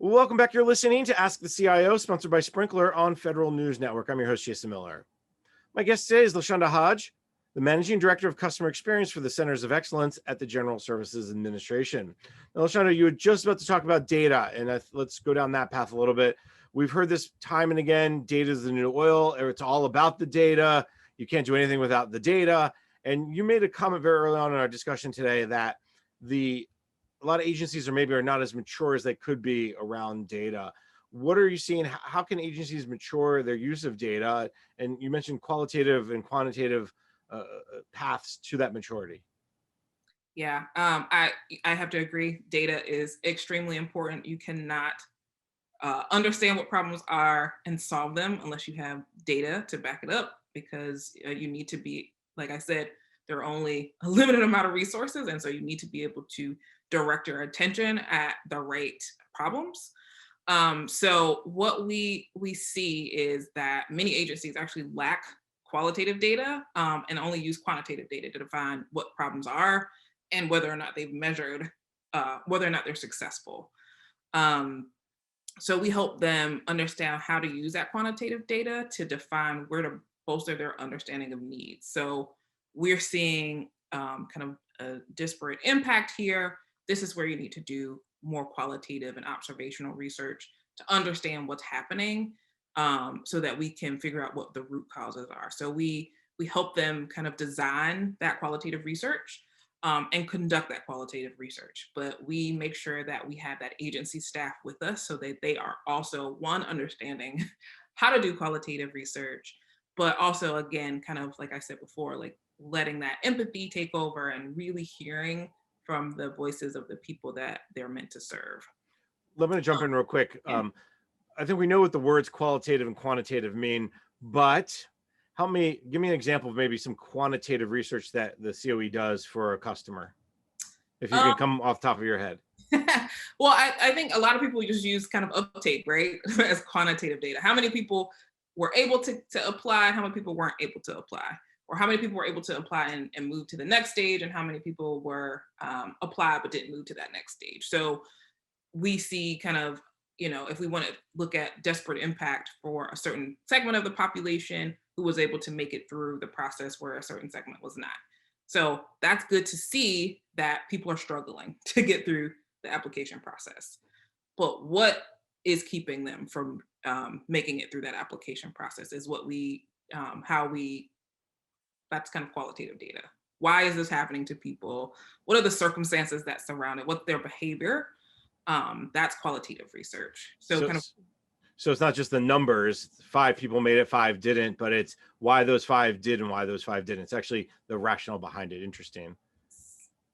Welcome back. You're listening to Ask the CIO, sponsored by Sprinkler on Federal News Network. I'm your host, Jason Miller. My guest today is LaShonda Hodge, the Managing Director of Customer Experience for the Centers of Excellence at the General Services Administration. Now, LaShonda, you were just about to talk about data, and let's go down that path a little bit. We've heard this time and again, data is the new oil, or it's all about the data. You can't do anything without the data. And you made a comment very early on in our discussion today that a lot of agencies are not as mature as they could be around data. What are you seeing? How can agencies mature their use of data? And you mentioned qualitative and quantitative paths to that maturity. Yeah, I have to agree. Data is extremely important. You cannot understand what problems are and solve them unless you have data to back it up, because you need to be, like I said, there are only a limited amount of resources, and so you need to be able to direct your attention at the right problems. So what we see is that many agencies actually lack qualitative data and only use quantitative data to define what problems are and whether or not they've measured whether or not they're successful. Um, so we help them understand how to use that quantitative data to define where to bolster their understanding of needs. So we're seeing kind of a disparate impact here. This is where you need to do more qualitative and observational research to understand what's happening, so that we can figure out what the root causes are. So we help them kind of design that qualitative research and conduct that qualitative research. But we make sure that we have that agency staff with us so that they are also, one, understanding how to do qualitative research, but also, again, kind of like I said before, like letting that empathy take over and really hearing from the voices of the people that they're meant to serve. Let me jump in real quick. Yeah. I think we know what the words qualitative and quantitative mean, but give me an example of maybe some quantitative research that the COE does for a customer, if you Um, can come off the top of your head. well, I think a lot of people just use kind of uptake, right, as quantitative data. How many people were able to apply, how many people weren't able to apply, or how many people were able to apply and move to the next stage, and how many people were applied but didn't move to that next stage. So we see kind of, if we want to look at desperate impact for a certain segment of the population who was able to make it through the process where a certain segment was not. So that's good to see that people are struggling to get through the application process. But what is keeping them from making it through that application process is that's kind of qualitative data. Why is this happening to people? What are the circumstances that surround it? What's their behavior? That's qualitative research. So So, kind of, so it's not just the numbers, 5 people made it, 5 didn't, but it's why those 5 did and why those 5 didn't. It's actually the rationale behind it. Interesting.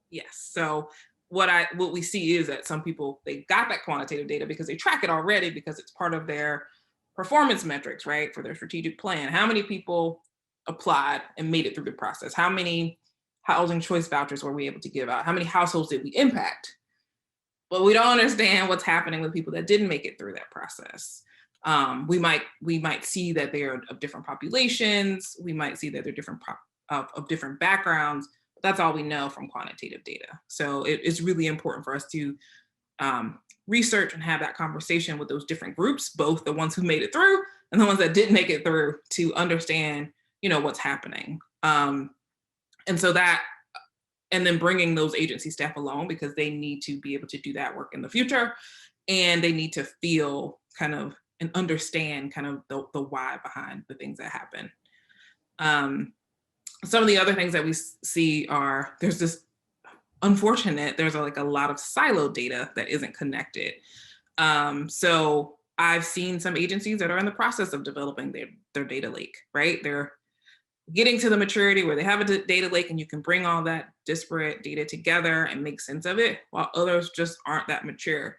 yes. So what we see is that some people, they got that quantitative data because they track it already because it's part of their performance metrics, right? For their strategic plan. How many people applied and made it through the process? How many housing choice vouchers were we able to give out? How many households did we impact? But we don't understand what's happening with people that didn't make it through that process. We might see that they're of different populations. We might see that they're of different backgrounds. But that's all we know from quantitative data. So it's really important for us to research and have that conversation with those different groups, both the ones who made it through and the ones that didn't make it through, to understand, what's happening. And so that and then bringing those agency staff along, because they need to be able to do that work in the future, and they need to feel kind of and understand kind of the why behind the things that happen. um, some of the other things that we see are, there's like a lot of siloed data that isn't connected. So I've seen some agencies that are in the process of developing their data lake, right? They're getting to the maturity where they have a data lake and you can bring all that disparate data together and make sense of it, while others just aren't that mature.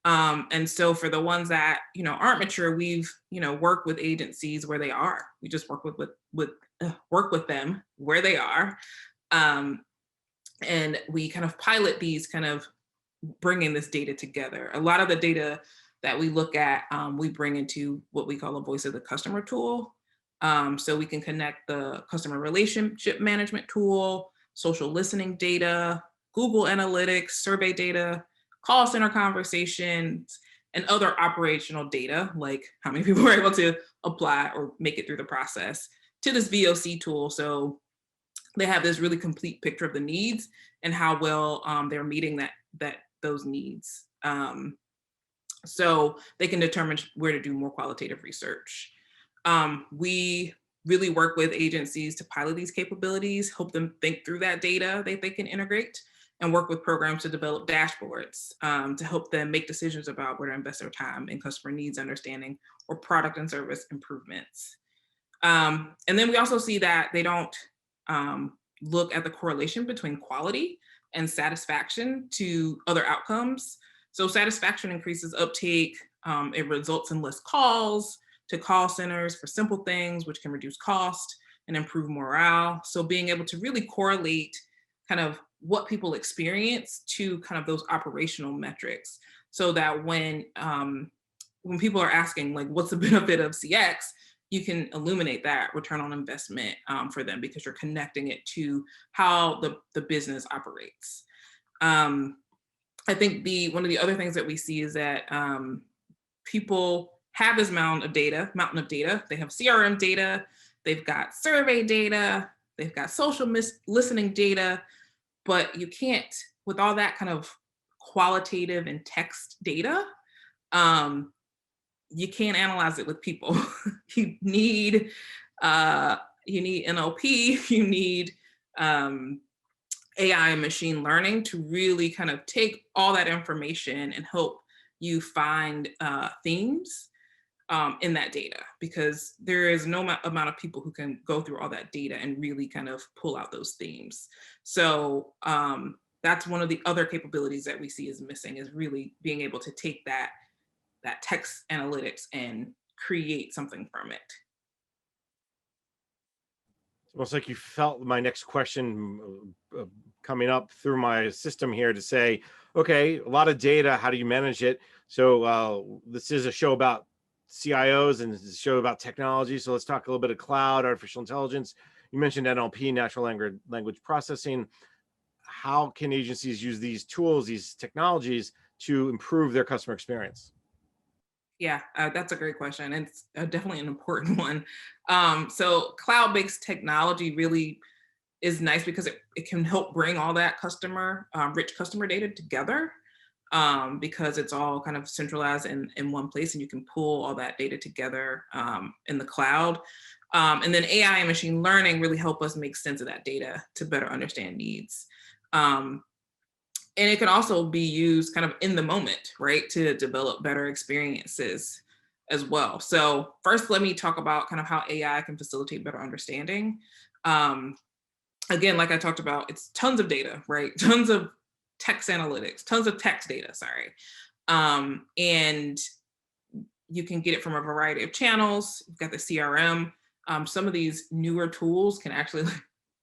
And so for the ones that aren't mature, we've worked with agencies where they are. We just work with them where they are, and we kind of pilot these, kind of bringing this data together. A lot of the data that we look at, we bring into what we call a voice of the customer tool. So we can connect the customer relationship management tool, social listening data, Google Analytics, survey data, call center conversations, and other operational data, like how many people were able to apply or make it through the process, to this VOC tool. So they have this really complete picture of the needs and how well they're meeting those needs. So they can determine where to do more qualitative research. We really work with agencies to pilot these capabilities, help them think through that data they can integrate, and work with programs to develop dashboards to help them make decisions about where to invest their time in customer needs understanding or product and service improvements. And then we also see that they don't look at the correlation between quality and satisfaction to other outcomes. So satisfaction increases uptake. It results in less calls to call centers for simple things, which can reduce cost and improve morale. So being able to really correlate kind of what people experience to kind of those operational metrics, so that when people are asking like, what's the benefit of CX, you can illuminate that return on investment for them, because you're connecting it to how the business operates. I think one of the other things that we see is that people have this mountain of data. They have CRM data, they've got survey data, they've got social listening data, but you can't, with all that kind of qualitative and text data, you can't analyze it with people. you need NLP, you need AI and machine learning to really kind of take all that information and help you find themes in that data, because there is no amount of people who can go through all that data and really kind of pull out those themes. So that's one of the other capabilities that we see is missing, is really being able to take that text analytics and create something from it. It's almost like you felt my next question coming up through my system here to say, okay, a lot of data, how do you manage it? So this is a show about CIOs and this is a show about technology. So let's talk a little bit of cloud, artificial intelligence. You mentioned NLP, natural language processing. How can agencies use these tools, these technologies, to improve their customer experience? Yeah, that's a great question. And it's definitely an important one. So cloud-based technology really is nice because it can help bring all that rich customer data together, because it's all kind of centralized in one place, and you can pull all that data together in the cloud. And then AI and machine learning really help us make sense of that data to better understand needs. And it can also be used kind of in the moment, right, to develop better experiences as well. So first, let me talk about kind of how AI can facilitate better understanding. Again, like I talked about, it's tons of data, right? Tons of text analytics, tons of text data, sorry. And you can get it from a variety of channels. You've got the CRM. Some of these newer tools can actually,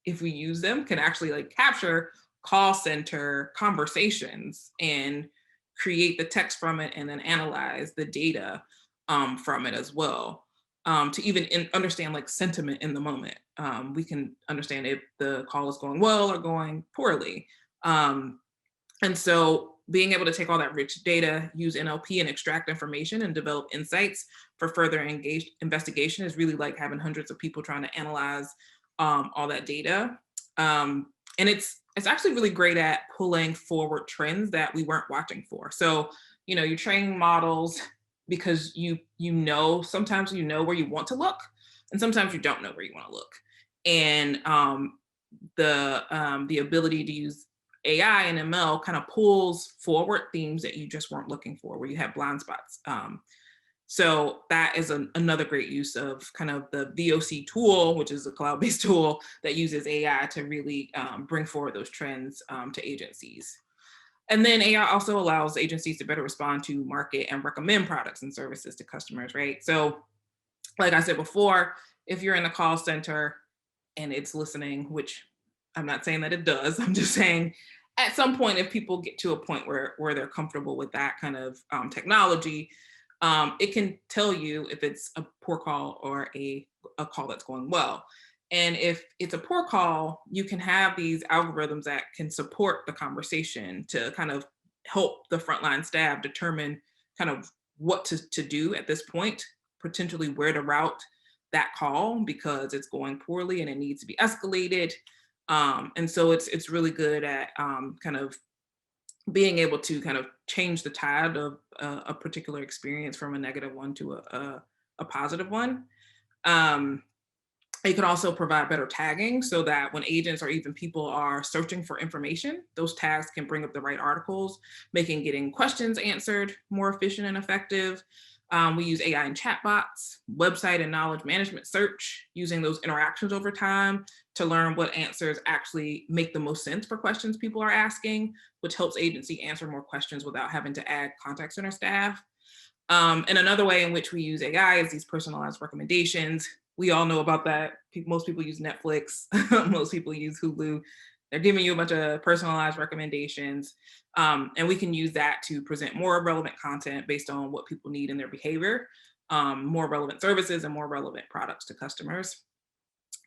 if we use them, can actually like capture call center conversations and create the text from it and then analyze the data from it as well, to even understand like sentiment in the moment. We can understand if the call is going well or going poorly. And so being able to take all that rich data, use NLP and extract information and develop insights for further engaged investigation is really like having hundreds of people trying to analyze all that data. And it's actually really great at pulling forward trends that we weren't watching for. So, you're training models because sometimes you know where you want to look, and sometimes you don't know where you want to look. And the ability to use AI and ML kind of pulls forward themes that you just weren't looking for, where you have blind spots. So that is another great use of kind of the VOC tool, which is a cloud-based tool that uses AI to really bring forward those trends to agencies. And then AI also allows agencies to better respond to market and recommend products and services to customers, right? So like I said before, if you're in the call center and it's listening, which I'm not saying that it does, I'm just saying at some point, if people get to a point where they're comfortable with that kind of technology, it can tell you if it's a poor call or a call that's going well. And if it's a poor call, you can have these algorithms that can support the conversation to kind of help the frontline staff determine kind of what to do at this point, potentially where to route that call because it's going poorly and it needs to be escalated. And so it's really good at kind of being able to kind of change the tide of a particular experience from a negative one to a positive one. Um, it can also provide better tagging so that when agents or even people are searching for information, those tags can bring up the right articles, making getting questions answered more efficient and effective. We use AI and chatbots, website and knowledge management search, using those interactions over time to learn what answers actually make the most sense for questions people are asking, which helps agency answer more questions without having to add contact center staff. And another way in which we use AI is these personalized recommendations. We all know about that. Most people use Netflix. Most people use Hulu. They're giving you a bunch of personalized recommendations. And we can use that to present more relevant content based on what people need in their behavior, more relevant services and more relevant products to customers.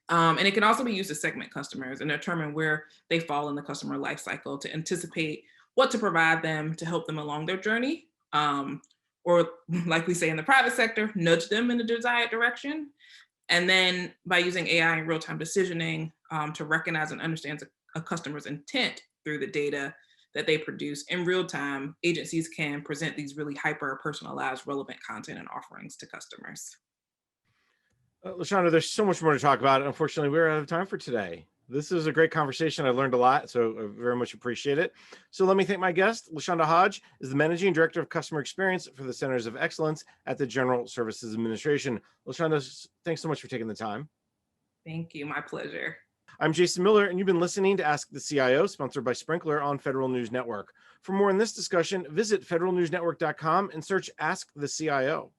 And it can also be used to segment customers and determine where they fall in the customer life cycle to anticipate what to provide them to help them along their journey. Or like we say in the private sector, nudge them in the desired direction. And then by using AI and real-time decisioning to recognize and understand a customer's intent through the data that they produce in real time, agencies can present these really hyper personalized, relevant content and offerings to customers. LaShonda, there's so much more to talk about. Unfortunately, we're out of time for today. This is a great conversation. I learned a lot, so I very much appreciate it. So let me thank my guest. LaShonda Hodge is the Managing Director of Customer Experience for the Centers of Excellence at the General Services Administration. LaShonda, thanks so much for taking the time. Thank you. My pleasure. I'm Jason Miller, and you've been listening to Ask the CIO, sponsored by Sprinklr on Federal News Network. For more on this discussion, visit federalnewsnetwork.com and search Ask the CIO.